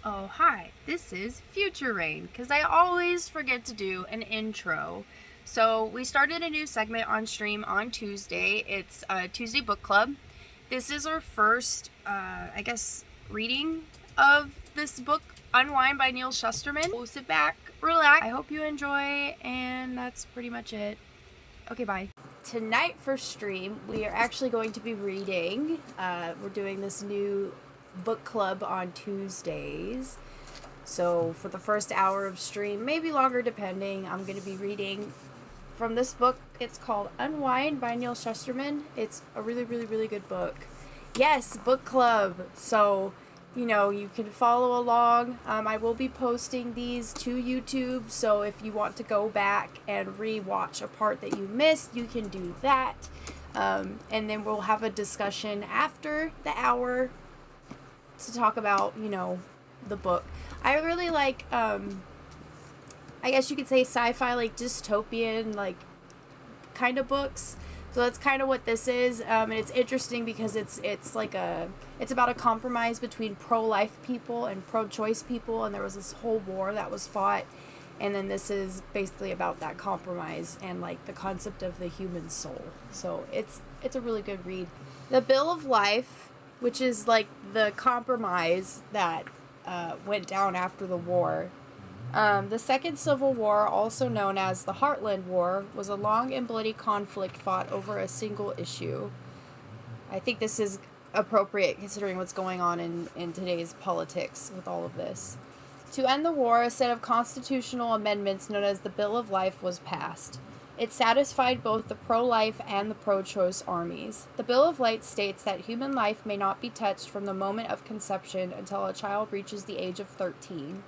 Oh, hi, this is Future Rain, because I always forget to do an intro. So, we started a new segment on stream on Tuesday. It's Tuesday Book Club. This is our first, reading of this book, Unwind by Neil Shusterman. So sit back, relax. I hope you enjoy, and that's pretty much it. Okay, bye. Tonight for stream, we are actually going to be reading. We're doing this new book club on Tuesdays. So for the first hour of stream, maybe longer depending, I'm going to be reading from this book. It's called Unwind by Neil Shusterman. It's a really, really, really good book. Yes, book club. So, you can follow along. I will be posting these to YouTube, so if you want to go back and re-watch a part that you missed, you can do that. And then we'll have a discussion after the hour to talk about, the book. I really like, I guess you could say sci-fi, like dystopian, like kind of books. So that's kind of what this is, and it's interesting because it's about a compromise between pro-life people and pro-choice people, and there was this whole war that was fought, and then this is basically about that compromise and like the concept of the human soul. So it's a really good read. The Bill of Life, which is like the compromise that went down after the war. The Second Civil War, also known as the Heartland War, was a long and bloody conflict fought over a single issue. I think this is appropriate considering what's going on in today's politics with all of this. To end the war, a set of constitutional amendments known as the Bill of Life was passed. It satisfied both the pro-life and the pro-choice armies. The Bill of Rights states that human life may not be touched from the moment of conception until a child reaches the age of 13.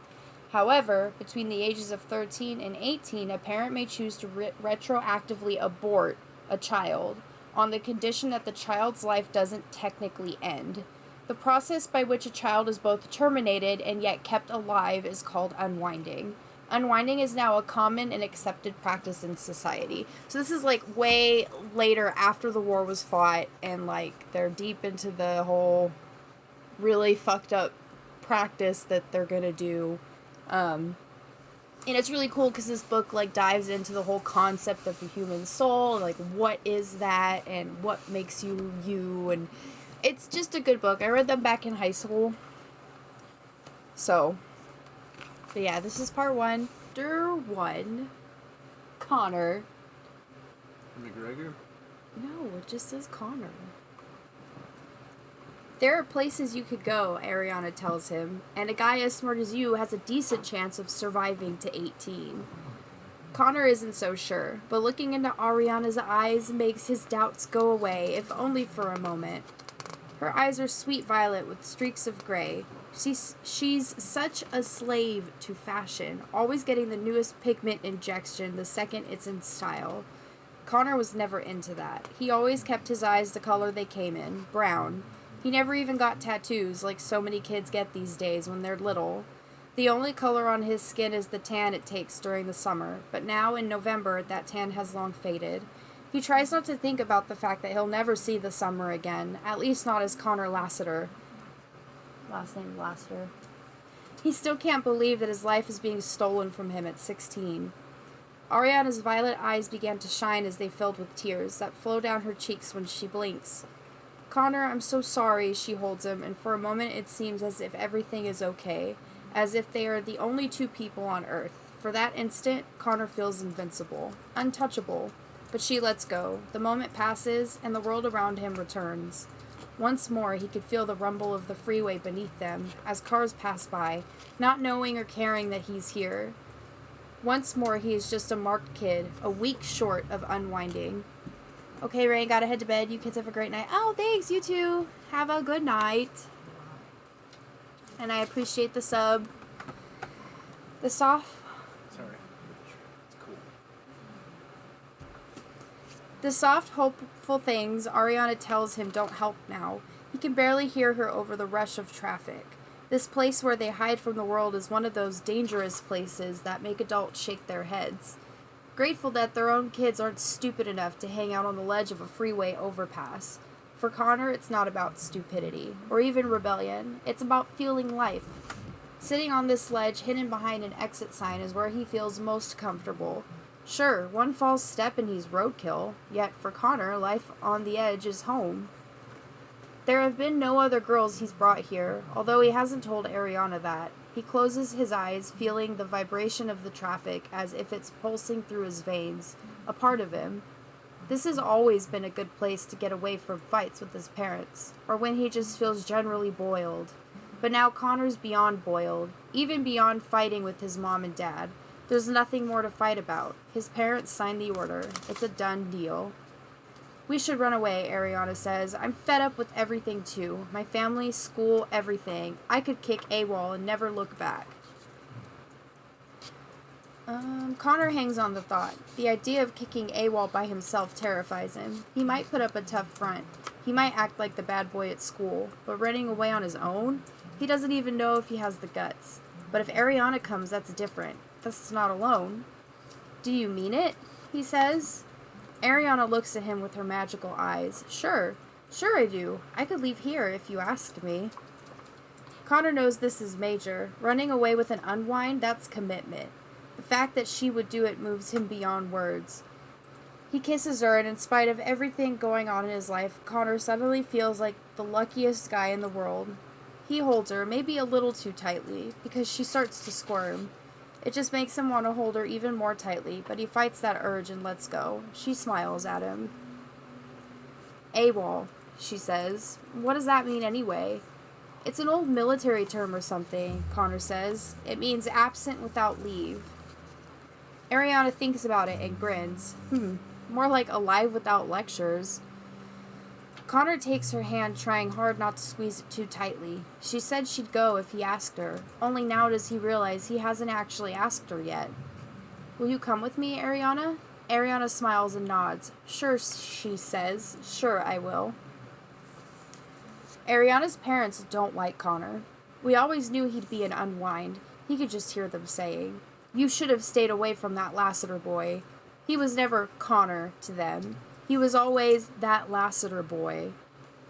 However, between the ages of 13 and 18, a parent may choose to retroactively abort a child on the condition that the child's life doesn't technically end. The process by which a child is both terminated and yet kept alive is called unwinding. Unwinding is now a common and accepted practice in society. So this is like way later after the war was fought, and like they're deep into the whole really fucked up practice that they're gonna do. And it's really cool because this book like dives into the whole concept of the human soul, like what is that and what makes you you, and it's just a good book. I read them back in high school. So, but yeah, this is part 1. Chapter 1. Connor. McGregor? No, it just says Connor. There are places you could go, Ariana tells him, and a guy as smart as you has a decent chance of surviving to 18. Connor isn't so sure, but looking into Ariana's eyes makes his doubts go away, if only for a moment. Her eyes are sweet violet with streaks of gray. She's such a slave to fashion, always getting the newest pigment injection the second it's in style. Connor was never into that. He always kept his eyes the color they came in, brown. He never even got tattoos like so many kids get these days when they're little. The only color on his skin is the tan it takes during the summer, but now in November that tan has long faded. He tries not to think about the fact that he'll never see the summer again, at least not as Connor Lassiter. Last name Lassiter. He still can't believe that his life is being stolen from him at 16. Ariana's violet eyes began to shine as they filled with tears that flow down her cheeks when she blinks. Connor, I'm so sorry, she holds him, and for a moment it seems as if everything is okay, as if they are the only two people on Earth. For that instant, Connor feels invincible, untouchable, but she lets go. The moment passes, and the world around him returns. Once more, he could feel the rumble of the freeway beneath them, as cars pass by, not knowing or caring that he's here. Once more, he is just a marked kid, a week short of unwinding. Okay, Ray, gotta head to bed. You kids have a great night. Oh, thanks, you too. Have a good night. And I appreciate the sub. The soft... Sorry. It's cool. The soft, hopeful things Ariana tells him don't help now. He can barely hear her over the rush of traffic. This place where they hide from the world is one of those dangerous places that make adults shake their heads. Grateful that their own kids aren't stupid enough to hang out on the ledge of a freeway overpass. For Connor, it's not about stupidity, or even rebellion. It's about feeling life. Sitting on this ledge hidden behind an exit sign is where he feels most comfortable. Sure, one false step and he's roadkill, yet for Connor, life on the edge is home. There have been no other girls he's brought here, although he hasn't told Ariana that. He closes his eyes, feeling the vibration of the traffic as if it's pulsing through his veins, a part of him. This has always been a good place to get away from fights with his parents, or when he just feels generally boiled. But now Connor's beyond boiled, even beyond fighting with his mom and dad. There's nothing more to fight about. His parents signed the order. It's a done deal. We should run away, Ariana says. I'm fed up with everything too. My family, school, everything. I could kick AWOL and never look back. Connor hangs on the thought. The idea of kicking AWOL by himself terrifies him. He might put up a tough front. He might act like the bad boy at school. But running away on his own? He doesn't even know if he has the guts. But if Ariana comes, that's different. That's not alone. Do you mean it? He says. Ariana looks at him with her magical eyes. Sure I do. I could leave here if you asked me. Connor knows this is major. Running away with an Unwind, that's commitment. The fact that she would do it moves him beyond words. He kisses her, and in spite of everything going on in his life, Connor suddenly feels like the luckiest guy in the world. He holds her, maybe a little too tightly, because she starts to squirm. It just makes him want to hold her even more tightly, but he fights that urge and lets go. She smiles at him. AWOL, she says. What does that mean anyway? It's an old military term or something, Connor says. It means absent without leave. Ariana thinks about it and grins. More like alive without lectures. Connor takes her hand, trying hard not to squeeze it too tightly. She said she'd go if he asked her. Only now does he realize he hasn't actually asked her yet. Will you come with me, Ariana? Ariana smiles and nods. Sure, she says. Sure, I will. Ariana's parents don't like Connor. We always knew he'd be an Unwind. He could just hear them saying, You should have stayed away from that Lassiter boy. He was never Connor to them. He was always that Lassiter boy.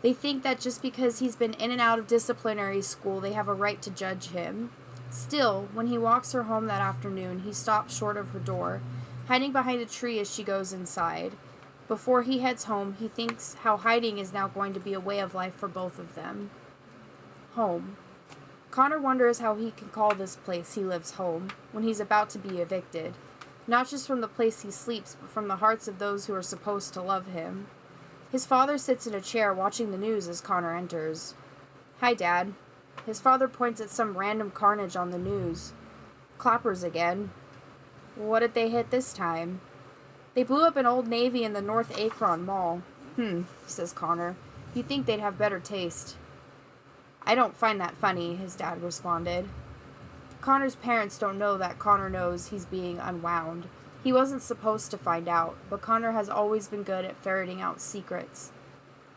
They think that just because he's been in and out of disciplinary school, they have a right to judge him. Still, when he walks her home that afternoon, he stops short of her door, hiding behind a tree as she goes inside. Before he heads home, he thinks how hiding is now going to be a way of life for both of them. Home. Connor wonders how he can call this place he lives home when he's about to be evicted. Not just from the place he sleeps, but from the hearts of those who are supposed to love him. His father sits in a chair watching the news as Connor enters. Hi, Dad. His father points at some random carnage on the news. Clappers again. What did they hit this time? They blew up an Old Navy in the North Akron Mall. Says Connor. You'd think they'd have better taste. I don't find that funny, his dad responded. Connor's parents don't know that Connor knows he's being unwound. He wasn't supposed to find out, but Connor has always been good at ferreting out secrets.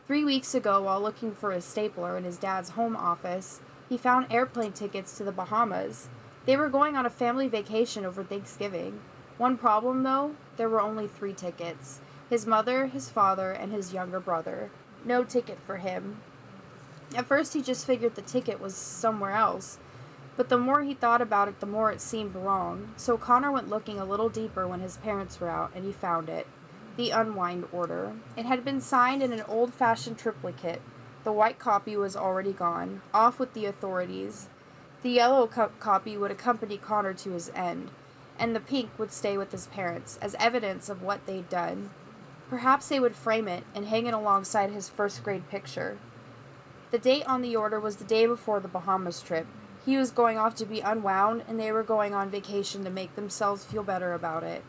3 weeks ago, while looking for a stapler in his dad's home office, he found airplane tickets to the Bahamas. They were going on a family vacation over Thanksgiving. One problem, though, there were only 3 tickets. His mother, his father, and his younger brother. No ticket for him. At first, he just figured the ticket was somewhere else. But the more he thought about it, the more it seemed wrong. So Connor went looking a little deeper when his parents were out, and he found it. The Unwind order. It had been signed in an old-fashioned triplicate. The white copy was already gone, off with the authorities. The yellow copy would accompany Connor to his end, and the pink would stay with his parents, as evidence of what they'd done. Perhaps they would frame it and hang it alongside his first-grade picture. The date on the order was the day before the Bahamas trip. He was going off to be unwound, and they were going on vacation to make themselves feel better about it.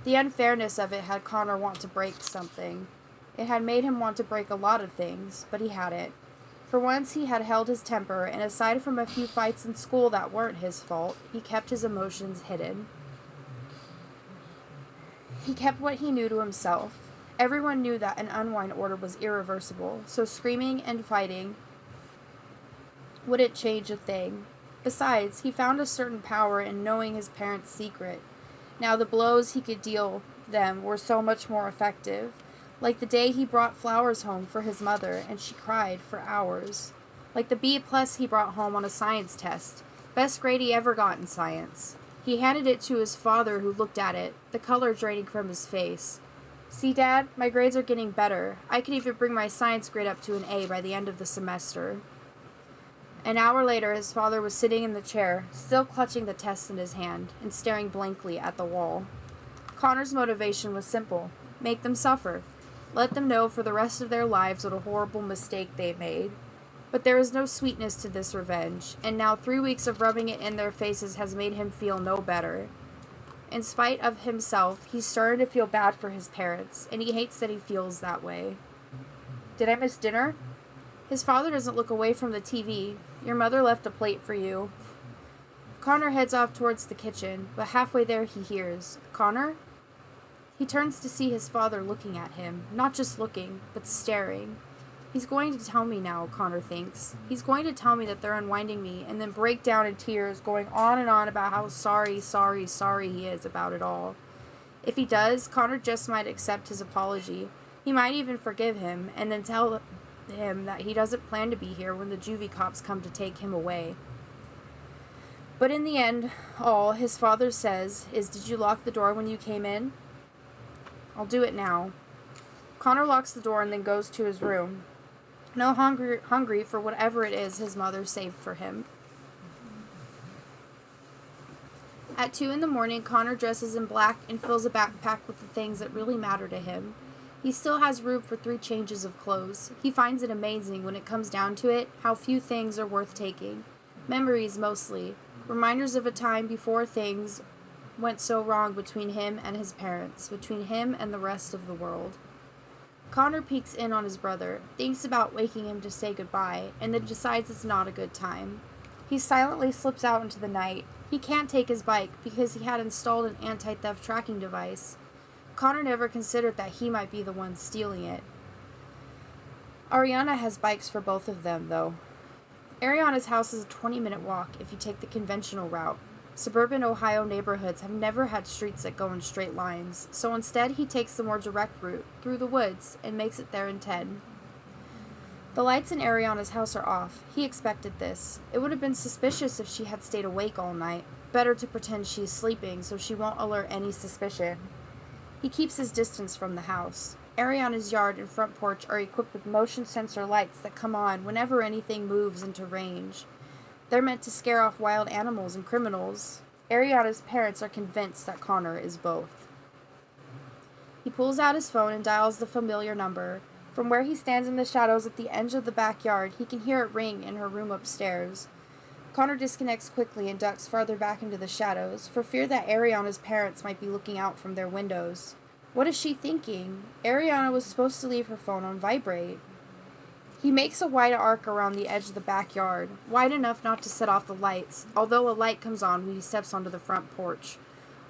The unfairness of it had Connor want to break something. It had made him want to break a lot of things, but he hadn't. For once he had held his temper, and aside from a few fights in school that weren't his fault, he kept his emotions hidden. He kept what he knew to himself. Everyone knew that an Unwind order was irreversible, so screaming and fighting wouldn't change a thing. Besides, he found a certain power in knowing his parents' secret. Now the blows he could deal them were so much more effective. Like the day he brought flowers home for his mother, and she cried for hours. Like the B+ he brought home on a science test. Best grade he ever got in science. He handed it to his father, who looked at it, the color draining from his face. See, Dad, my grades are getting better. I could even bring my science grade up to an A by the end of the semester. An hour later, his father was sitting in the chair, still clutching the test in his hand, and staring blankly at the wall. Connor's motivation was simple. Make them suffer. Let them know for the rest of their lives what a horrible mistake they made. But there is no sweetness to this revenge, and now 3 weeks of rubbing it in their faces has made him feel no better. In spite of himself, he's starting to feel bad for his parents, and he hates that he feels that way. Did I miss dinner? His father doesn't look away from the TV. Your mother left a plate for you. Connor heads off towards the kitchen, but halfway there he hears, Connor? He turns to see his father looking at him, not just looking, but staring. He's going to tell me now, Connor thinks. He's going to tell me that they're unwinding me, and then break down in tears, going on and on about how sorry he is about it all. If he does, Connor just might accept his apology. He might even forgive him, and then tell him that he doesn't plan to be here when the juvie cops come to take him away. But in the end, all his father says is, did you lock the door when you came in? I'll do it now. Connor locks the door and then goes to his room. No hungry for whatever it is his mother saved for him. At 2 a.m, Connor dresses in black and fills a backpack with the things that really matter to him. He still has room for 3 changes of clothes. He finds it amazing when it comes down to it, how few things are worth taking. Memories mostly. Reminders of a time before things went so wrong between him and his parents, between him and the rest of the world. Connor peeks in on his brother, thinks about waking him to say goodbye, and then decides it's not a good time. He silently slips out into the night. He can't take his bike because he had installed an anti-theft tracking device. Connor never considered that he might be the one stealing it. Ariana has bikes for both of them, though. Ariana's house is a 20-minute walk if you take the conventional route. Suburban Ohio neighborhoods have never had streets that go in straight lines, so instead he takes the more direct route, through the woods, and makes it there in 10. The lights in Ariana's house are off. He expected this. It would have been suspicious if she had stayed awake all night. Better to pretend she's sleeping so she won't alert any suspicion. He keeps his distance from the house. Ariana's yard and front porch are equipped with motion sensor lights that come on whenever anything moves into range. They're meant to scare off wild animals and criminals. Ariana's parents are convinced that Connor is both. He pulls out his phone and dials the familiar number. From where he stands in the shadows at the edge of the backyard, he can hear it ring in her room upstairs. Connor disconnects quickly and ducks farther back into the shadows, for fear that Ariana's parents might be looking out from their windows. What is she thinking? Ariana was supposed to leave her phone on vibrate. He makes a wide arc around the edge of the backyard, wide enough not to set off the lights, although a light comes on when he steps onto the front porch.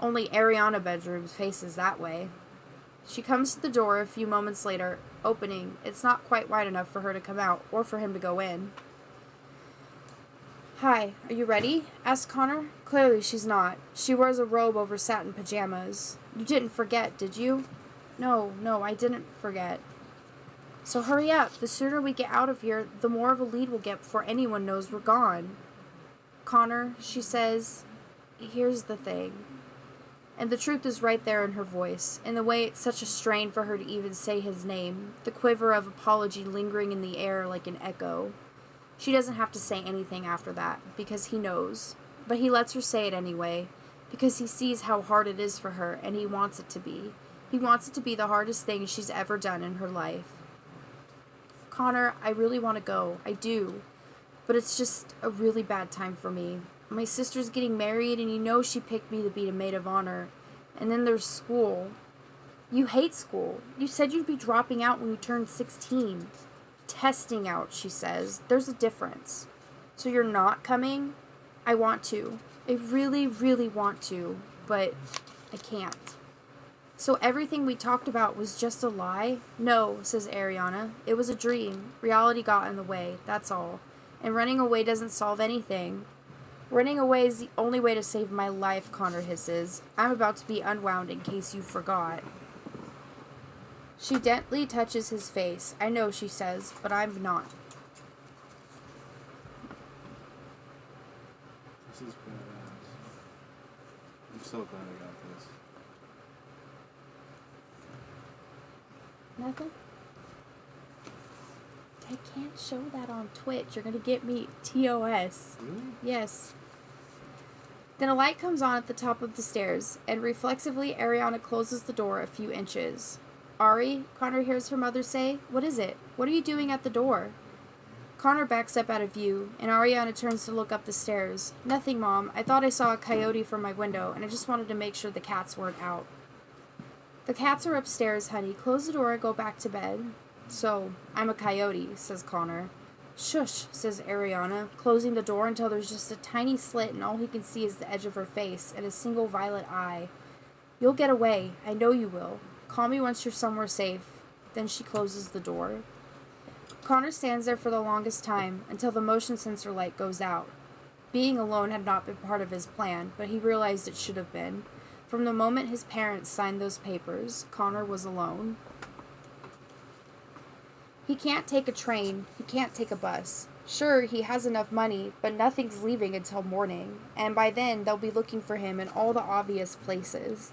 Only Ariana bedroom faces that way. She comes to the door a few moments later, opening. It's not quite wide enough for her to come out, or for him to go in. Hi, are you ready? Asks Connor. Clearly she's not. She wears a robe over satin pajamas. You didn't forget, did you? No, I didn't forget. So hurry up. The sooner we get out of here, the more of a lead we'll get before anyone knows we're gone. Connor, she says, here's the thing. And the truth is right there in her voice, in the way it's such a strain for her to even say his name, the quiver of apology lingering in the air like an echo. She doesn't have to say anything after that, because he knows. But he lets her say it anyway, because he sees how hard it is for her, and he wants it to be. He wants it to be the hardest thing she's ever done in her life. Connor, I really want to go. I do. But it's just a really bad time for me. My sister's getting married, and you know she picked me to be a maid of honor. And then there's school. You hate school. You said you'd be dropping out when you turned 16. Testing out, she says. There's a difference. So you're not coming? I want to. I really, really want to. But I can't. So everything we talked about was just a lie? No, says Ariana. It was a dream. Reality got in the way, that's all. And running away doesn't solve anything. Running away is the only way to save my life, Connor hisses. I'm about to be unwound in case you forgot. She gently touches his face. I know, she says, but I'm not. This is badass. I'm so glad I got this. Nothing? I can't show that on Twitch. You're gonna get me TOS. Really? Yes. Then a light comes on at the top of the stairs, and reflexively Ariana closes the door a few inches. Ari, Connor hears her mother say, "What is it? What are you doing at the door?" Connor backs up out of view, and Ariana turns to look up the stairs. "Nothing, Mom. I thought I saw a coyote from my window, and I just wanted to make sure the cats weren't out." "The cats are upstairs, honey. Close the door and go back to bed." "So, I'm a coyote," says Connor. "Shush," says Ariana, closing the door until there's just a tiny slit and all he can see is the edge of her face and a single violet eye. "You'll get away. I know you will. Call me once you're somewhere safe." Then she closes the door. Connor stands there for the longest time until the motion sensor light goes out. Being alone had not been part of his plan, but he realized it should have been. From the moment his parents signed those papers, Connor was alone. He can't take a train. He can't take a bus. Sure, he has enough money, but nothing's leaving until morning, and by then they'll be looking for him in all the obvious places.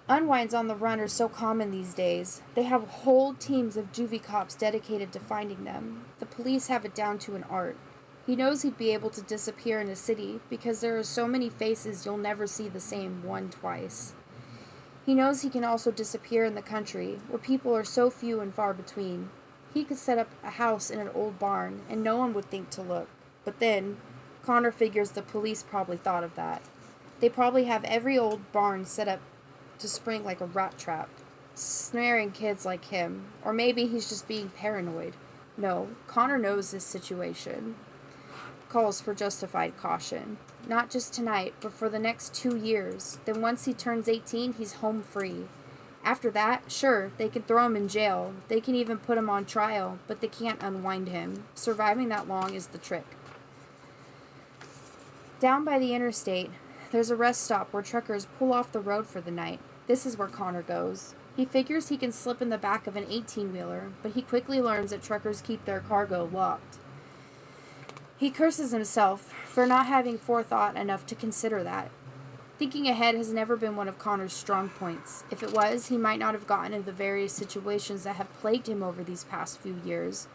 Unwinds on the run are so common these days. They have whole teams of juvie cops dedicated to finding them. The police have it down to an art. He knows he'd be able to disappear in a city because there are so many faces you'll never see the same one twice. He knows he can also disappear in the country, where people are so few and far between. He could set up a house in an old barn, and no one would think to look. But then, Connor figures the police probably thought of that. They probably have every old barn set up to spring like a rat trap, snaring kids like him. Or maybe he's just being paranoid. No, Connor knows this situation calls for justified caution. Not just tonight, but for the next 2 years. Then once he turns 18, he's home free. After that, sure, they can throw him in jail. They can even put him on trial, but they can't unwind him. Surviving that long is the trick. Down by the interstate, there's a rest stop where truckers pull off the road for the night. This is where Connor goes. He figures he can slip in the back of an 18-wheeler, but he quickly learns that truckers keep their cargo locked. He curses himself for not having forethought enough to consider that. Thinking ahead has never been one of Connor's strong points. If it was, he might not have gotten into the various situations that have plagued him over these past few years.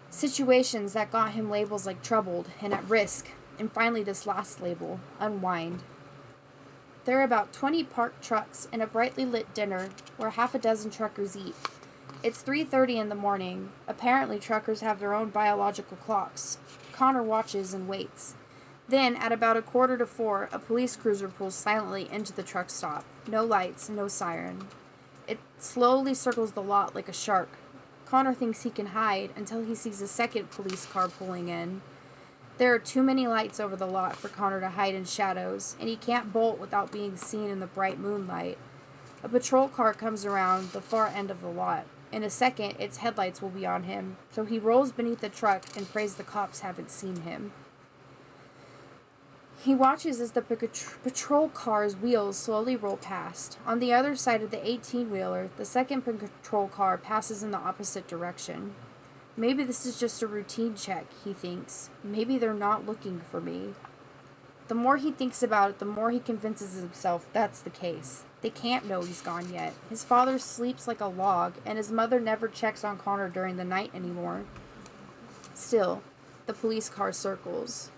Situations that got him labels like troubled and at risk, and finally this last label, Unwind. There are about 20 parked trucks and a brightly lit dinner where half a dozen truckers eat. It's 3:30 in the morning. Apparently truckers have their own biological clocks. Connor watches and waits. Then, at about 3:45, a police cruiser pulls silently into the truck stop. No lights, no siren. It slowly circles the lot like a shark. Connor thinks he can hide until he sees a second police car pulling in. There are too many lights over the lot for Connor to hide in shadows, and he can't bolt without being seen in the bright moonlight. A patrol car comes around the far end of the lot. In a second, its headlights will be on him, so he rolls beneath the truck and prays the cops haven't seen him. He watches as the patrol car's wheels slowly roll past. On the other side of the 18-wheeler, the second patrol car passes in the opposite direction. Maybe this is just a routine check, he thinks. Maybe they're not looking for me. The more he thinks about it, the more he convinces himself that's the case. They can't know he's gone yet. His father sleeps like a log, and his mother never checks on Connor during the night anymore. Still, the police car circles.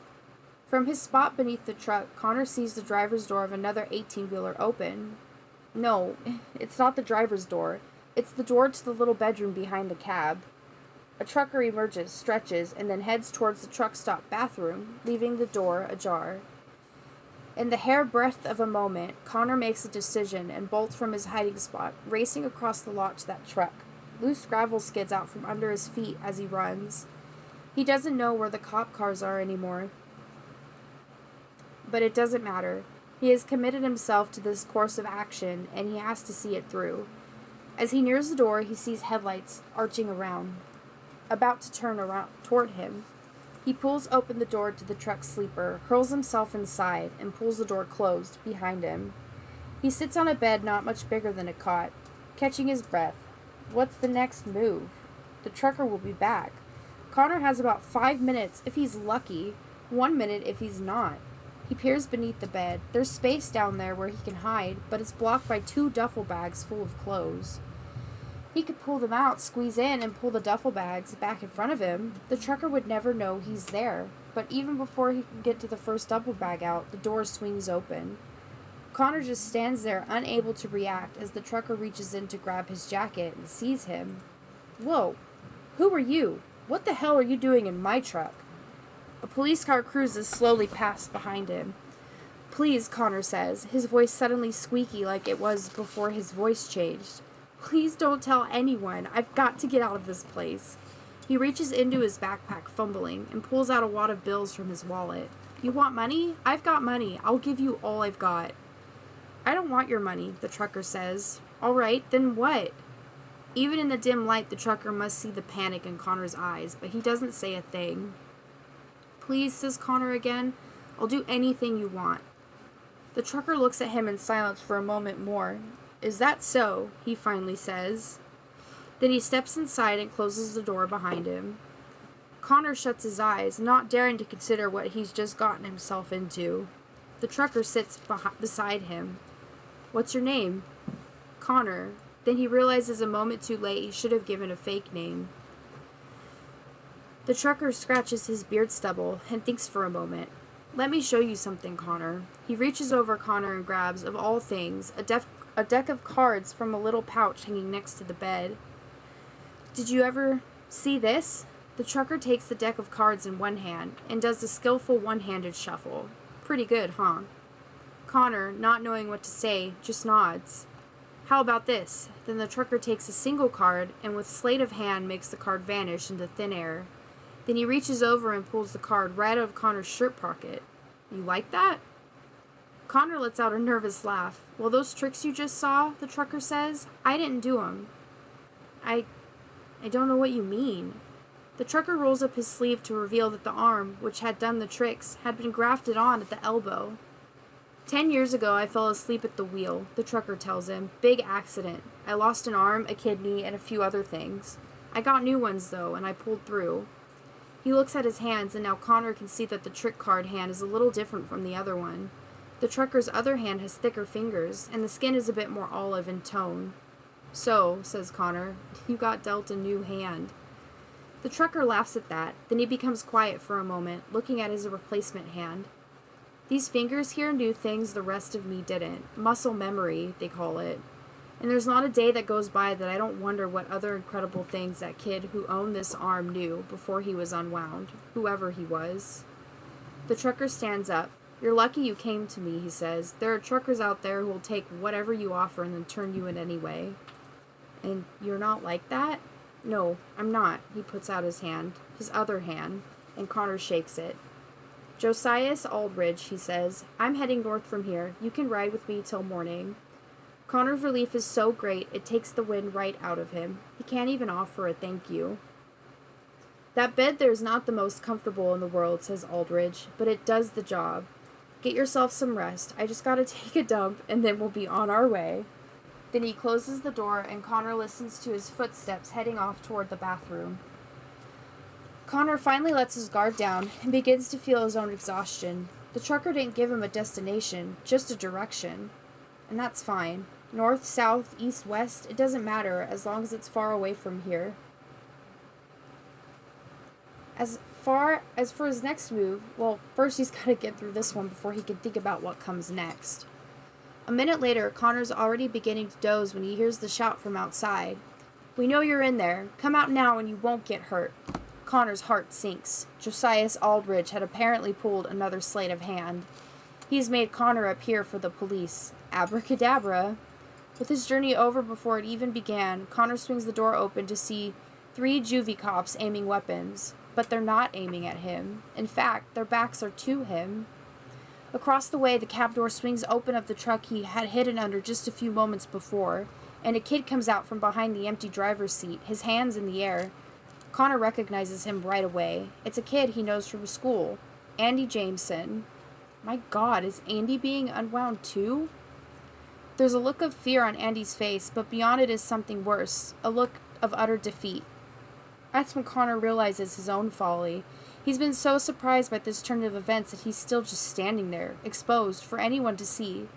From his spot beneath the truck, Connor sees the driver's door of another 18-wheeler open. No, it's not the driver's door. It's the door to the little bedroom behind the cab. A trucker emerges, stretches, and then heads towards the truck stop bathroom, leaving the door ajar. In the hairbreadth of a moment, Connor makes a decision and bolts from his hiding spot, racing across the lot to that truck. Loose gravel skids out from under his feet as he runs. He doesn't know where the cop cars are anymore. But it doesn't matter. He has committed himself to this course of action, and he has to see it through. As he nears the door, he sees headlights arching around, about to turn around toward him. He pulls open the door to the truck sleeper, hurls himself inside, and pulls the door closed behind him. He sits on a bed not much bigger than a cot, catching his breath. What's the next move? The trucker will be back. Connor has about 5 minutes, if he's lucky. 1 minute if he's not. He peers beneath the bed. There's space down there where he can hide, but it's blocked by 2 duffel bags full of clothes. He could pull them out, squeeze in, and pull the duffel bags back in front of him. The trucker would never know he's there, but even before he can get to the first duffel bag out, the door swings open. Connor just stands there, unable to react, as the trucker reaches in to grab his jacket and sees him. Whoa, who are you? What the hell are you doing in my truck? A police car cruises slowly past behind him. Please, Connor says, his voice suddenly squeaky like it was before his voice changed. Please don't tell anyone. I've got to get out of this place. He reaches into his backpack, fumbling, and pulls out a wad of bills from his wallet. You want money? I've got money. I'll give you all I've got. I don't want your money, the trucker says. All right, then what? Even in the dim light, the trucker must see the panic in Connor's eyes, but he doesn't say a thing. Please, says Connor again. I'll do anything you want. The trucker looks at him in silence for a moment more. Is that so? He finally says. Then he steps inside and closes the door behind him. Connor shuts his eyes, not daring to consider what he's just gotten himself into. The trucker sits beside him. What's your name? Connor. Then he realizes a moment too late he should have given a fake name. The trucker scratches his beard stubble and thinks for a moment. Let me show you something, Connor. He reaches over Connor and grabs, of all things, a deck of cards from a little pouch hanging next to the bed. Did you ever see this? The trucker takes the deck of cards in one hand and does a skillful one-handed shuffle. Pretty good, huh? Connor, not knowing what to say, just nods. How about this? Then the trucker takes a single card and with sleight of hand makes the card vanish into thin air. Then he reaches over and pulls the card right out of Connor's shirt pocket. You like that? Connor lets out a nervous laugh. Well, those tricks you just saw, the trucker says, I didn't do them. I don't know what you mean. The trucker rolls up his sleeve to reveal that the arm, which had done the tricks, had been grafted on at the elbow. 10 years ago, I fell asleep at the wheel, the trucker tells him. Big accident. I lost an arm, a kidney, and a few other things. I got new ones, though, and I pulled through. He looks at his hands, and now Connor can see that the trick card hand is a little different from the other one. The trucker's other hand has thicker fingers, and the skin is a bit more olive in tone. So, says Connor, you got dealt a new hand. The trucker laughs at that, then he becomes quiet for a moment, looking at his replacement hand. These fingers here knew things the rest of me didn't. Muscle memory, they call it. And there's not a day that goes by that I don't wonder what other incredible things that kid who owned this arm knew before he was unwound, whoever he was. The trucker stands up. You're lucky you came to me, he says. There are truckers out there who will take whatever you offer and then turn you in anyway. And you're not like that? No, I'm not. He puts out his hand, his other hand, and Connor shakes it. Josias Aldridge, he says. I'm heading north from here. You can ride with me till morning. Connor's relief is so great, it takes the wind right out of him. He can't even offer a thank you. That bed there's not the most comfortable in the world, says Aldridge, but it does the job. Get yourself some rest. I just gotta take a dump, and then we'll be on our way. Then he closes the door, and Connor listens to his footsteps heading off toward the bathroom. Connor finally lets his guard down and begins to feel his own exhaustion. The trucker didn't give him a destination, just a direction. And that's fine. North, south, east, west, it doesn't matter as long as it's far away from here. As for his next move, well, first he's got to get through this one before he can think about what comes next. A minute later, Connor's already beginning to doze when he hears the shout from outside. We know you're in there. Come out now and you won't get hurt. Connor's heart sinks. Josias Aldridge had apparently pulled another sleight of hand. He's made Connor appear for the police. Abracadabra. With his journey over before it even began, Connor swings the door open to see 3 juvie cops aiming weapons. But they're not aiming at him. In fact, their backs are to him. Across the way, the cab door swings open of the truck he had hidden under just a few moments before, and a kid comes out from behind the empty driver's seat, his hands in the air. Connor recognizes him right away. It's a kid he knows from school. Andy Jameson. My God, is Andy being unwound too? There's a look of fear on Andy's face, but beyond it is something worse, a look of utter defeat. That's when Connor realizes his own folly. He's been so surprised by this turn of events that he's still just standing there, exposed for anyone to see.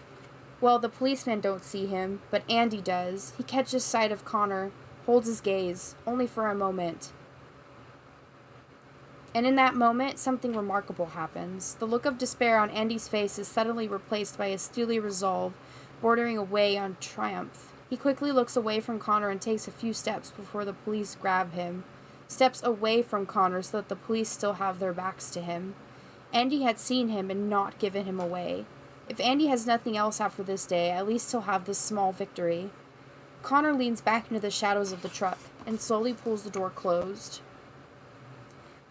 Well, the policemen don't see him, but Andy does. He catches sight of Connor, holds his gaze, only for a moment. And in that moment, something remarkable happens. The look of despair on Andy's face is suddenly replaced by a steely resolve, bordering away on triumph. He quickly looks away from Connor and takes a few steps before the police grab him. Steps away from Connor so that the police still have their backs to him. Andy had seen him and not given him away. If Andy has nothing else after this day, at least he'll have this small victory. Connor leans back into the shadows of the truck and slowly pulls the door closed.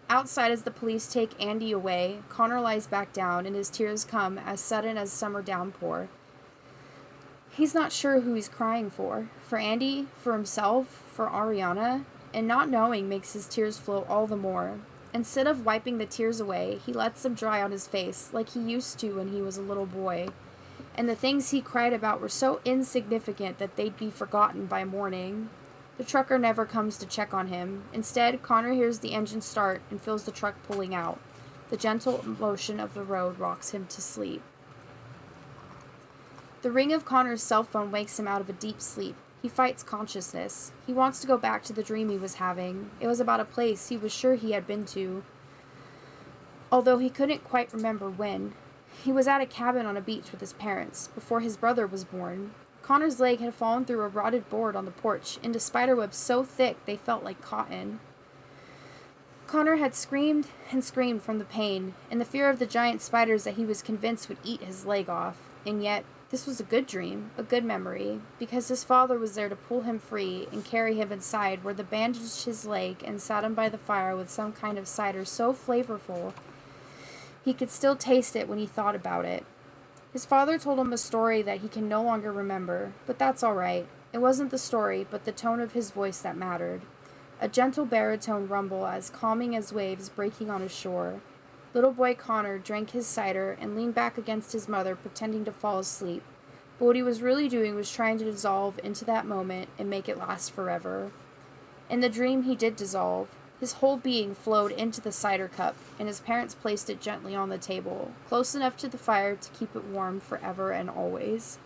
Outside, as the police take Andy away, Connor lies back down and his tears come as sudden as summer downpour. He's not sure who he's crying for. For Andy, for himself, for Ariana, and not knowing makes his tears flow all the more. Instead of wiping the tears away, he lets them dry on his face like he used to when he was a little boy. And the things he cried about were so insignificant that they'd be forgotten by morning. The trucker never comes to check on him. Instead, Connor hears the engine start and feels the truck pulling out. The gentle motion of the road rocks him to sleep. The ring of Connor's cell phone wakes him out of a deep sleep. He fights consciousness. He wants to go back to the dream he was having. It was about a place he was sure he had been to, although he couldn't quite remember when. He was at a cabin on a beach with his parents, before his brother was born. Connor's leg had fallen through a rotted board on the porch into spiderwebs so thick they felt like cotton. Connor had screamed and screamed from the pain and the fear of the giant spiders that he was convinced would eat his leg off, and yet this was a good dream, a good memory, because his father was there to pull him free and carry him inside where they bandaged his leg and sat him by the fire with some kind of cider so flavorful he could still taste it when he thought about it. His father told him a story that he can no longer remember, but that's all right. It wasn't the story, but the tone of his voice that mattered. A gentle baritone rumble as calming as waves breaking on a shore. Little boy Connor drank his cider and leaned back against his mother, pretending to fall asleep. But what he was really doing was trying to dissolve into that moment and make it last forever. In the dream, he did dissolve. His whole being flowed into the cider cup, and his parents placed it gently on the table, close enough to the fire to keep it warm forever and always.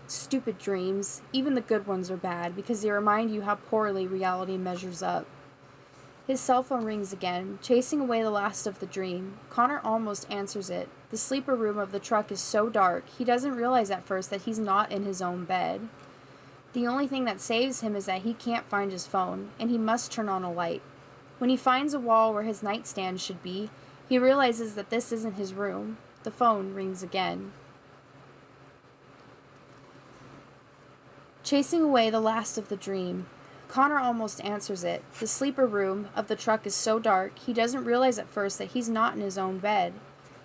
Stupid dreams. Even the good ones are bad, because they remind you how poorly reality measures up. His cell phone rings again, chasing away the last of the dream. Connor almost answers it. The sleeper room of the truck is so dark, he doesn't realize at first that he's not in his own bed. The only thing that saves him is that he can't find his phone, and he must turn on a light. When he finds a wall where his nightstand should be, he realizes that this isn't his room. The phone rings again. Chasing away the last of the dream. Connor almost answers it. The sleeper room of the truck is so dark, he doesn't realize at first that he's not in his own bed.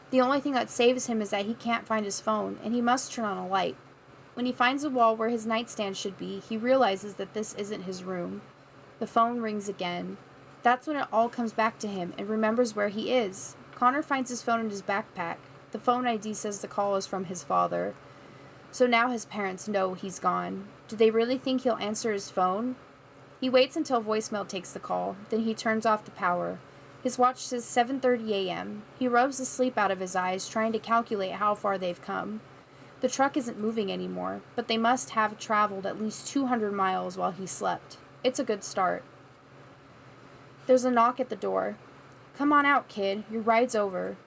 The only thing that saves him is that he can't find his phone, and he must turn on a light. When he finds a wall where his nightstand should be, he realizes that this isn't his room. The phone rings again. That's when it all comes back to him and remembers where he is. Connor finds his phone in his backpack. The phone ID says the call is from his father. So now his parents know he's gone. Do they really think he'll answer his phone? He waits until voicemail takes the call, then he turns off the power. His watch says 7:30 a.m. He rubs the sleep out of his eyes, trying to calculate how far they've come. The truck isn't moving anymore, but they must have traveled at least 200 miles while he slept. It's a good start. There's a knock at the door. Come on out, kid. Your ride's over.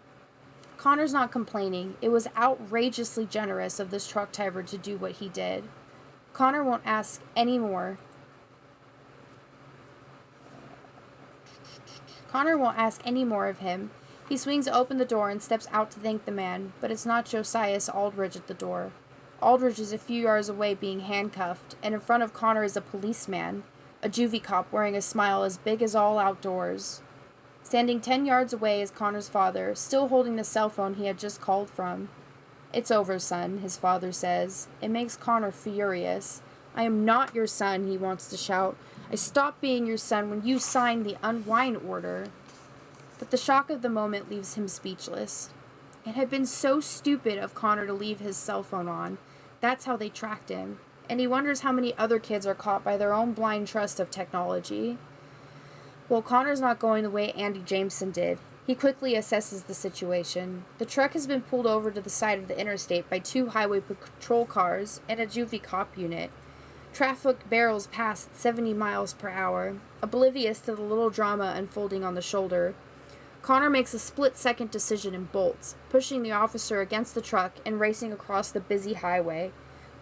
Connor's not complaining. It was outrageously generous of this truck driver to do what he did. Connor won't ask any more. Connor won't ask any more of him. He swings open the door and steps out to thank the man, but it's not Josias Aldridge at the door. Aldridge is a few yards away being handcuffed, and in front of Connor is a policeman, a juvie cop wearing a smile as big as all outdoors. Standing 10 yards away is Connor's father, still holding the cell phone he had just called from. It's over, son, his father says. It makes Connor furious. I am not your son, he wants to shout. I stopped being your son when you signed the Unwind order. But the shock of the moment leaves him speechless. It had been so stupid of Connor to leave his cell phone on. That's how they tracked him. And he wonders how many other kids are caught by their own blind trust of technology. Well, Connor's not going the way Andy Jameson did. He quickly assesses the situation. The truck has been pulled over to the side of the interstate by 2 highway patrol cars and a juvie cop unit. Traffic barrels past at 70 miles per hour, oblivious to the little drama unfolding on the shoulder. Connor makes a split-second decision and bolts, pushing the officer against the truck and racing across the busy highway.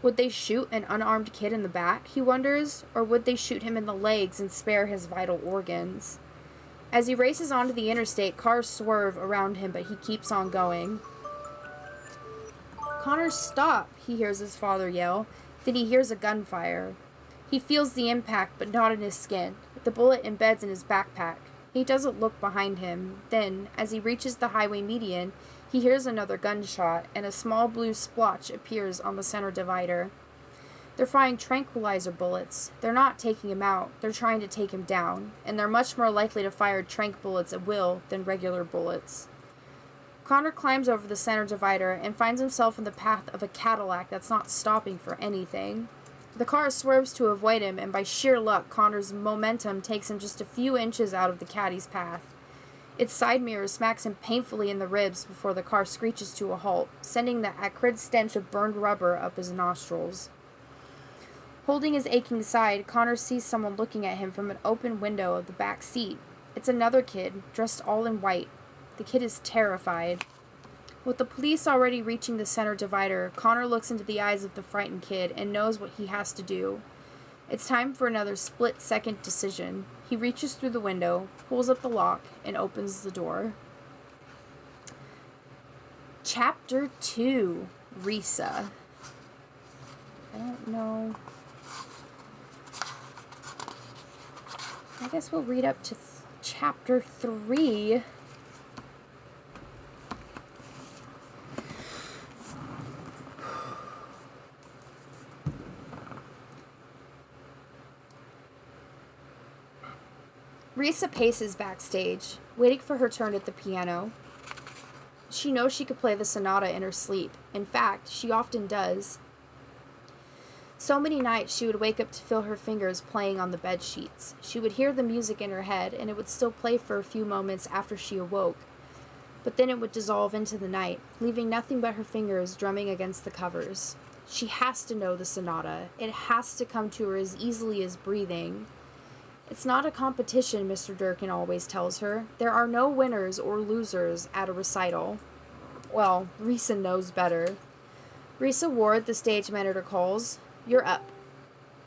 Would they shoot an unarmed kid in the back, he wonders, or would they shoot him in the legs and spare his vital organs? As he races onto the interstate, cars swerve around him, but he keeps on going. "Connor, stop!" he hears his father yell. Then he hears a gunfire. He feels the impact, but not in his skin. The bullet embeds in his backpack. He doesn't look behind him. Then, as he reaches the highway median, he hears another gunshot, and a small blue splotch appears on the center divider. They're firing tranquilizer bullets. They're not taking him out. They're trying to take him down, and they're much more likely to fire tranq bullets at will than regular bullets. Connor climbs over the center divider and finds himself in the path of a Cadillac that's not stopping for anything. The car swerves to avoid him, and by sheer luck, Connor's momentum takes him just a few inches out of the caddy's path. Its side mirror smacks him painfully in the ribs before the car screeches to a halt, sending the acrid stench of burned rubber up his nostrils. Holding his aching side, Connor sees someone looking at him from an open window of the back seat. It's another kid, dressed all in white. The kid is terrified. With the police already reaching the center divider, Connor looks into the eyes of the frightened kid and knows what he has to do. It's time for another split-second decision. He reaches through the window, pulls up the lock, and opens the door. Chapter 2, Risa. I don't know. I guess we'll read up to Chapter 3. Risa paces backstage, waiting for her turn at the piano. She knows she could play the sonata in her sleep. In fact, she often does. So many nights she would wake up to feel her fingers playing on the bed sheets. She would hear the music in her head, and it would still play for a few moments after she awoke. But then it would dissolve into the night, leaving nothing but her fingers drumming against the covers. She has to know the sonata. It has to come to her as easily as breathing. It's not a competition, Mr. Durkin always tells her. There are no winners or losers at a recital. Well, Risa knows better. Risa Ward, the stage manager, calls. "You're up."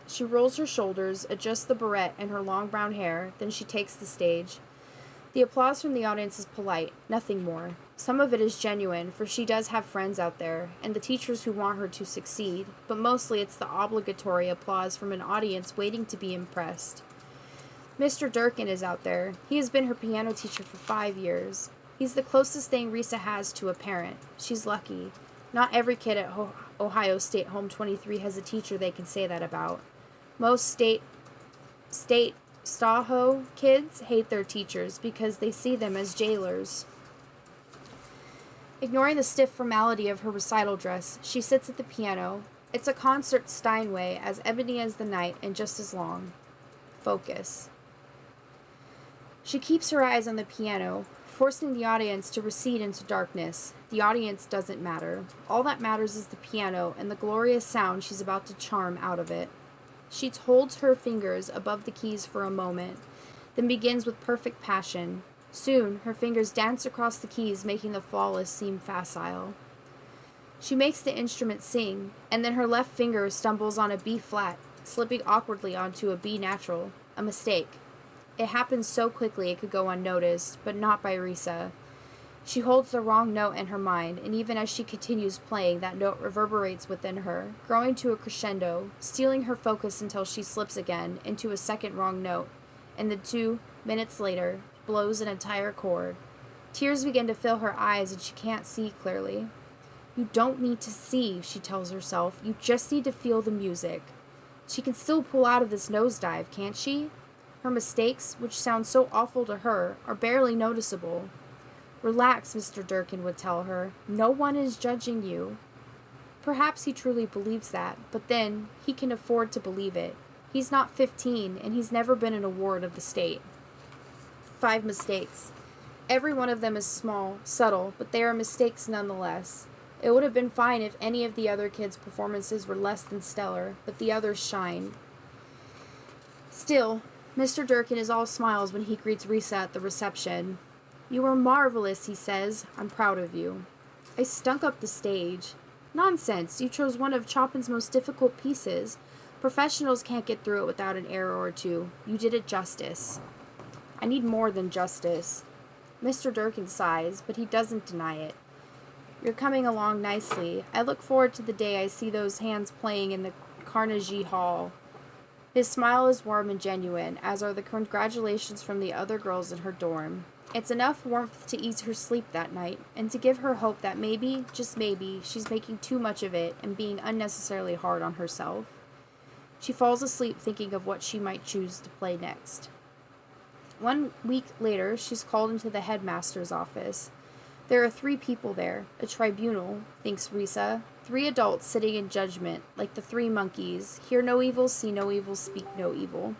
She rolls her shoulders, adjusts the barrette and her long brown hair, then she takes the stage. The applause from the audience is polite, nothing more. Some of it is genuine, for she does have friends out there, and the teachers who want her to succeed, but mostly it's the obligatory applause from an audience waiting to be impressed. Mr. Durkin is out there. He has been her piano teacher for 5 years. He's the closest thing Risa has to a parent. She's lucky. Not every kid at Ohio State Home 23 has a teacher they can say that about. Most state Staho kids hate their teachers because they see them as jailers. Ignoring the stiff formality of her recital dress, she sits at the piano. It's a concert Steinway, as ebony as the night and just as long. Focus. She keeps her eyes on the piano, forcing the audience to recede into darkness. The audience doesn't matter. All that matters is the piano and the glorious sound she's about to charm out of it. She holds her fingers above the keys for a moment, then begins with perfect passion. Soon, her fingers dance across the keys, making the flawless seem facile. She makes the instrument sing, and then her left finger stumbles on a B flat, slipping awkwardly onto a B natural. A mistake. It happens so quickly it could go unnoticed, but not by Risa. She holds the wrong note in her mind, and even as she continues playing, that note reverberates within her, growing to a crescendo, stealing her focus until she slips again into a second wrong note, and then 2 minutes later, blows an entire chord. Tears begin to fill her eyes, and she can't see clearly. You don't need to see, she tells herself. You just need to feel the music. She can still pull out of this nosedive, can't she? Her mistakes, which sound so awful to her, are barely noticeable. Relax, Mr. Durkin would tell her. No one is judging you. Perhaps he truly believes that, but then he can afford to believe it. He's not 15, and he's never been an award of the state. 5 mistakes. Every one of them is small, subtle, but they are mistakes nonetheless. It would have been fine if any of the other kids' performances were less than stellar, but the others shine. Still, Mr. Durkin is all smiles when he greets Risa at the reception. "You were marvelous," he says. "I'm proud of you." "I stunk up the stage." "Nonsense. You chose one of Chopin's most difficult pieces. Professionals can't get through it without an error or two. You did it justice." "I need more than justice." Mr. Durkin sighs, but he doesn't deny it. "You're coming along nicely. I look forward to the day I see those hands playing in the Carnegie Hall." His smile is warm and genuine, as are the congratulations from the other girls in her dorm. It's enough warmth to ease her sleep that night, and to give her hope that maybe, just maybe, she's making too much of it and being unnecessarily hard on herself. She falls asleep thinking of what she might choose to play next. 1 week later, she's called into the headmaster's office. There are 3 people there, a tribunal, thinks Risa, 3 adults sitting in judgment, like the 3 monkeys, hear no evil, see no evil, speak no evil.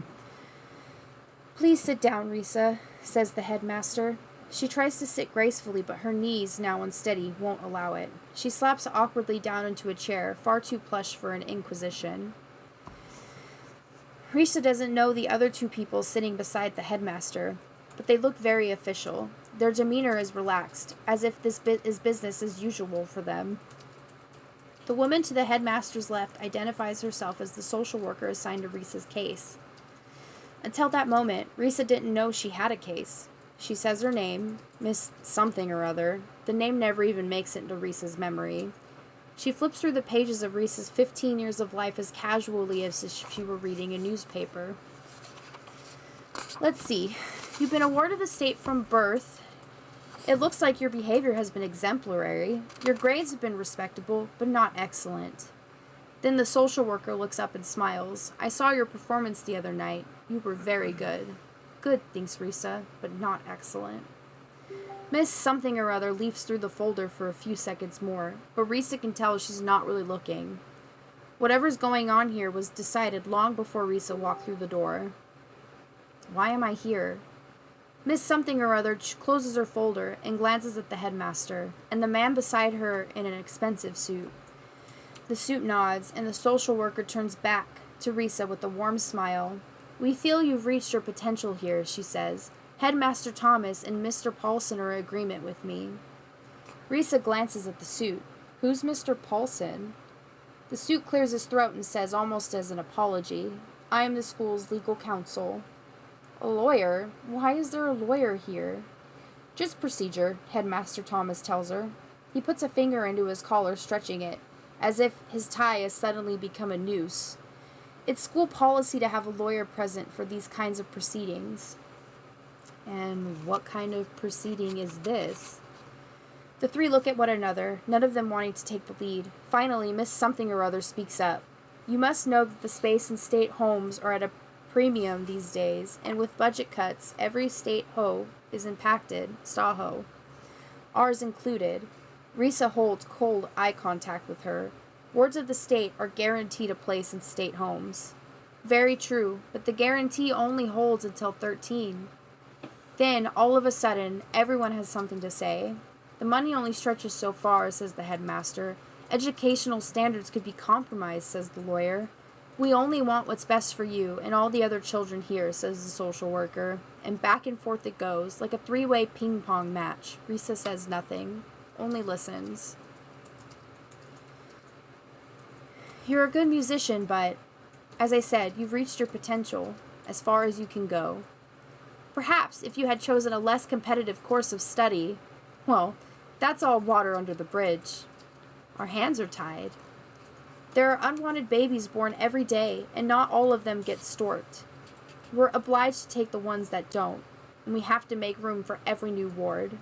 "Please sit down, Risa," says the headmaster. She tries to sit gracefully, but her knees, now unsteady, won't allow it. She slaps awkwardly down into a chair, far too plush for an inquisition. Risa doesn't know the other 2 people sitting beside the headmaster, but they look very official. Their demeanor is relaxed, as if this is business as usual for them. The woman to the headmaster's left identifies herself as the social worker assigned to Risa's case. Until that moment, Risa didn't know she had a case. She says her name, Miss Something or other. The name never even makes it into Risa's memory. She flips through the pages of Risa's 15 years of life as casually as if she were reading a newspaper. "Let's see. You've been a ward of the state from birth. It looks like your behavior has been exemplary. Your grades have been respectable, but not excellent." Then the social worker looks up and smiles. "I saw your performance the other night. You were very good." "Good," thinks Risa, "but not excellent." Miss Something or other leafs through the folder for a few seconds more, but Risa can tell she's not really looking. Whatever's going on here was decided long before Risa walked through the door. "Why am I here?" Miss Something or other closes her folder and glances at the headmaster, and the man beside her in an expensive suit. The suit nods, and the social worker turns back to Risa with a warm smile. "We feel you've reached your potential here," she says. "Headmaster Thomas and Mr. Paulson are in agreement with me." Risa glances at the suit. "Who's Mr. Paulson?" The suit clears his throat and says, almost as an apology, "I am the school's legal counsel." "A lawyer? Why is there a lawyer here?" "Just procedure," Headmaster Thomas tells her. He puts a finger into his collar, stretching it, as if his tie has suddenly become a noose. "It's school policy to have a lawyer present for these kinds of proceedings." "And what kind of proceeding is this?" The 3 look at one another, none of them wanting to take the lead. Finally, Miss Something or other speaks up. "You must know that the space in state homes are at a premium these days, and with budget cuts, every state hoe is impacted, Staho. Ours included." Risa holds cold eye contact with her. "Wards of the state are guaranteed a place in state homes." "Very true, but the guarantee only holds until 13. Then, all of a sudden, everyone has something to say. "The money only stretches so far," says the headmaster. "Educational standards could be compromised," says the lawyer. "We only want what's best for you and all the other children here," says the social worker. And back and forth it goes, like a 3-way ping-pong match. Risa says nothing, only listens. "You're a good musician, but, as I said, you've reached your potential, as far as you can go. Perhaps if you had chosen a less competitive course of study, well, that's all water under the bridge. Our hands are tied. There are unwanted babies born every day, and not all of them get storked. We're obliged to take the ones that don't, and we have to make room for every new ward.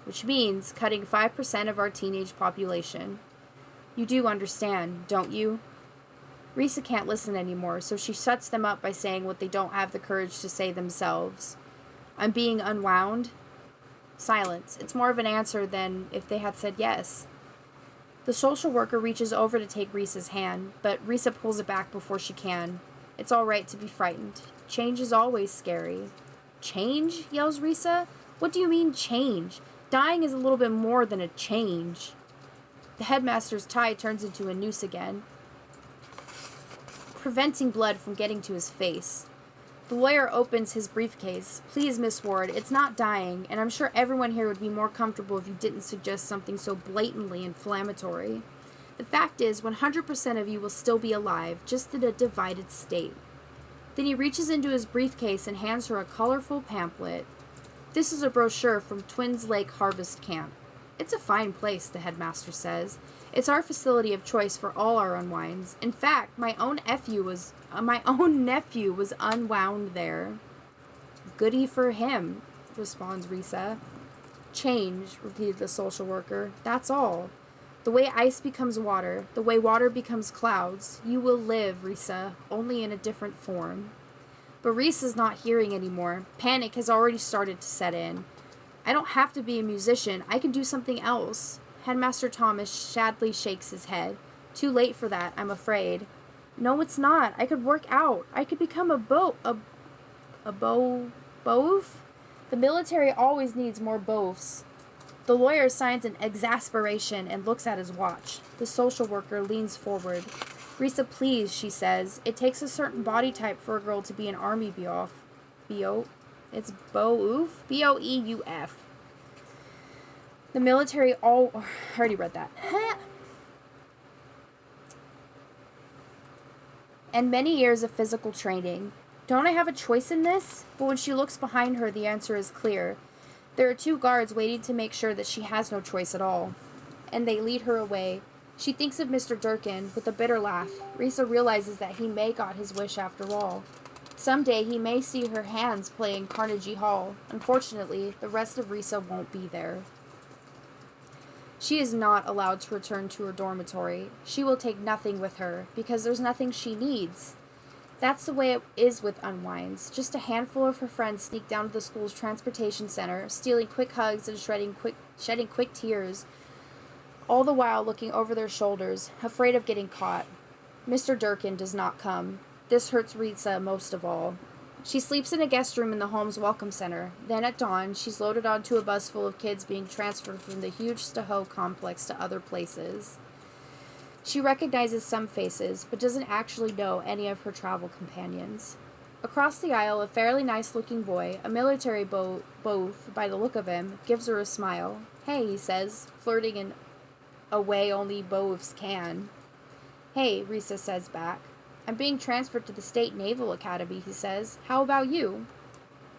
Which means cutting 5% of our teenage population. You do understand, don't you?" Risa can't listen anymore, so she shuts them up by saying what they don't have the courage to say themselves. "I'm being unwound?" Silence. It's more of an answer than if they had said yes. The social worker reaches over to take Risa's hand, but Risa pulls it back before she can. It's all right to be frightened. Change is always scary. Change? Yells Risa. What do you mean, change? Dying is a little bit more than a change. The headmaster's tie turns into a noose again, preventing blood from getting to his face. The lawyer opens his briefcase. Please, Miss Ward, it's not dying, and I'm sure everyone here would be more comfortable if you didn't suggest something so blatantly inflammatory. The fact is, 100% of you will still be alive, just in a divided state. Then he reaches into his briefcase and hands her a colorful pamphlet. This is a brochure from Twins Lake Harvest Camp. It's a fine place, the headmaster says. It's our facility of choice for all our unwinds. In fact, my own nephew was unwound there. Goody for him, responds Risa. Change, repeated the social worker. That's all. The way ice becomes water, the way water becomes clouds, you will live, Risa, only in a different form. But Risa's not hearing anymore. Panic has already started to set in. I don't have to be a musician. I can do something else. Headmaster Thomas sadly shakes his head. Too late for that, I'm afraid. No, it's not. I could work out. I could become a boaf? The military always needs more boafs. The lawyer signs in exasperation and looks at his watch. The social worker leans forward. Risa, please, she says. It takes a certain body type for a girl to be an army boaf. It's boaf? B-O-E-U-F. The military I already read that. And many years of physical training. Don't I have a choice in this? But when she looks behind her, the answer is clear. There are 2 guards waiting to make sure that she has no choice at all. And they lead her away. She thinks of Mr. Durkin with a bitter laugh. Risa realizes that he may got his wish after all. Someday he may see her hands play in Carnegie Hall. Unfortunately, the rest of Risa won't be there. She is not allowed to return to her dormitory. She will take nothing with her, because there's nothing she needs. That's the way it is with Unwinds. Just a handful of her friends sneak down to the school's transportation center, stealing quick hugs and shedding quick tears, all the while looking over their shoulders, afraid of getting caught. Mr. Durkin does not come. This hurts Risa most of all. She sleeps in a guest room in the home's welcome center. Then at dawn, she's loaded onto a bus full of kids being transferred from the huge Stoho complex to other places. She recognizes some faces, but doesn't actually know any of her travel companions. Across the aisle, a fairly nice-looking boy, a military boaf by the look of him, gives her a smile. Hey, he says, flirting in a way only boafs can. Hey, Risa says back. I'm being transferred to the State Naval Academy, he says. How about you?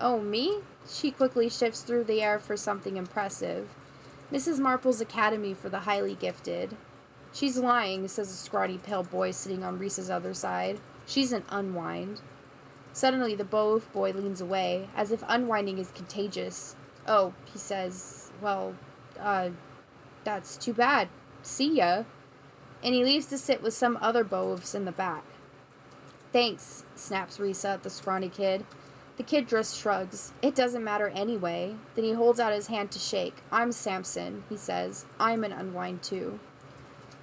Oh, me? She quickly shifts through the air for something impressive. Mrs. Marple's Academy for the Highly Gifted. She's lying, says a scrawny, pale boy sitting on Risa's other side. She's an unwind. Suddenly, the boaf boy leans away, as if unwinding is contagious. Oh, he says, well, that's too bad. See ya. And he leaves to sit with some other boafs in the back. Thanks, snaps Risa at the scrawny kid. The kid just shrugs. It doesn't matter anyway. Then he holds out his hand to shake. I'm Samson, he says. I'm an unwind too.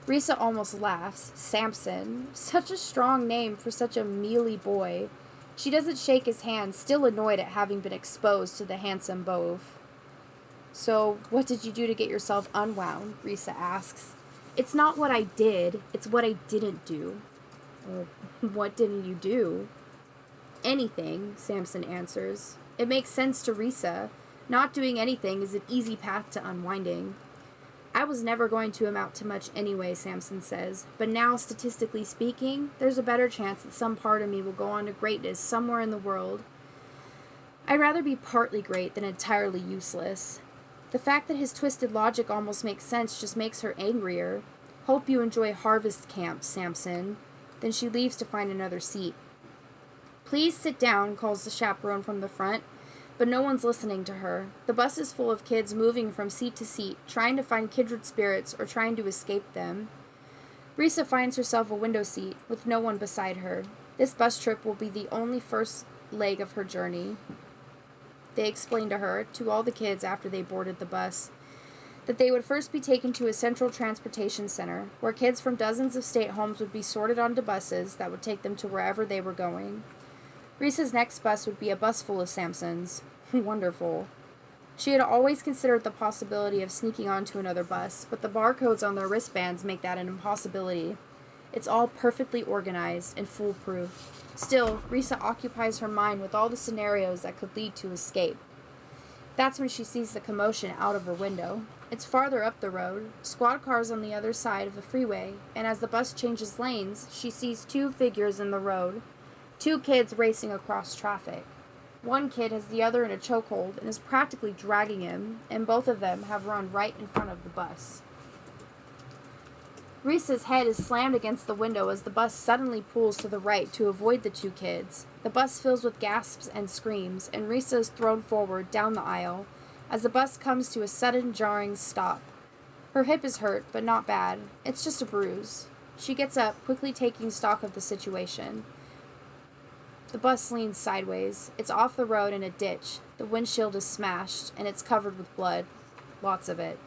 Risa almost laughs. Samson. Such a strong name for such a mealy boy. She doesn't shake his hand, still annoyed at having been exposed to the handsome boaf. So, what did you do to get yourself unwound? Risa asks. It's not what I did, it's what I didn't do. What didn't you do? Anything, Samson answers. It makes sense to Risa. Not doing anything is an easy path to unwinding. I was never going to amount to much anyway, Samson says, but now, statistically speaking, there's a better chance that some part of me will go on to greatness somewhere in the world. I'd rather be partly great than entirely useless. The fact that his twisted logic almost makes sense just makes her angrier. Hope you enjoy harvest camp, Samson. Then she leaves to find another seat. Please sit down, calls the chaperone from the front. But no one's listening to her. The bus is full of kids moving from seat to seat, trying to find kindred spirits or trying to escape them. Risa finds herself a window seat, with no one beside her. This bus trip will be the only first leg of her journey. They explained to her, to all the kids after they boarded the bus, that they would first be taken to a central transportation center, where kids from dozens of state homes would be sorted onto buses that would take them to wherever they were going. Risa's next bus would be a bus full of Samsons. Wonderful. She had always considered the possibility of sneaking onto another bus, but the barcodes on their wristbands make that an impossibility. It's all perfectly organized and foolproof. Still, Risa occupies her mind with all the scenarios that could lead to escape. That's when she sees the commotion out of her window. It's farther up the road, squad cars on the other side of the freeway, and as the bus changes lanes, she sees two figures in the road. Two kids racing across traffic. One kid has the other in a chokehold and is practically dragging him, and both of them have run right in front of the bus. Risa's head is slammed against the window as the bus suddenly pulls to the right to avoid the two kids. The bus fills with gasps and screams, and Risa is thrown forward down the aisle as the bus comes to a sudden jarring stop. Her hip is hurt, but not bad. It's just a bruise. She gets up, quickly taking stock of the situation. The bus leans sideways. It's off the road in a ditch. The windshield is smashed, and it's covered with blood. Lots of it.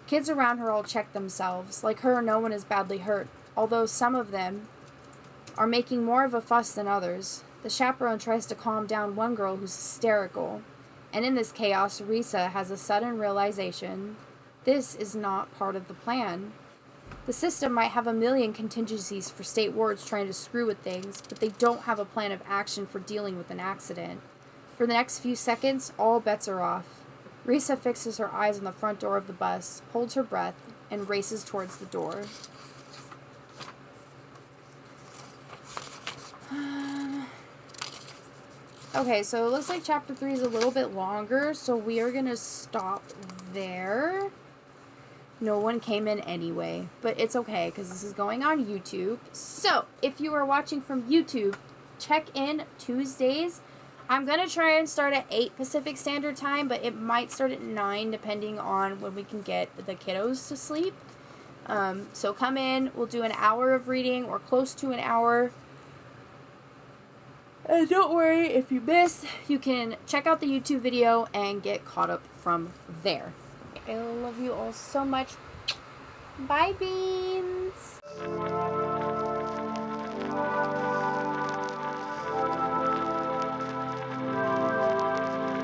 Kids around her all check themselves. Like her, no one is badly hurt, although some of them are making more of a fuss than others. The chaperone tries to calm down one girl who's hysterical. And in this chaos, Risa has a sudden realization. This is not part of the plan. The system might have a million contingencies for state wards trying to screw with things, but they don't have a plan of action for dealing with an accident. For the next few seconds, all bets are off. Risa fixes her eyes on the front door of the bus, holds her breath, and races towards the door. Okay, so it looks like chapter 3 is a little bit longer, so we are going to stop there. No one came in anyway, but it's okay because this is going on YouTube. So, if you are watching from YouTube, check in Tuesdays. I'm going to try and start at 8 Pacific Standard Time, but it might start at 9 depending on when we can get the kiddos to sleep. So come in, we'll do an hour of reading or close to an hour. And don't worry, if you miss, you can check out the YouTube video and get caught up from there. I love you all so much. Bye, beans.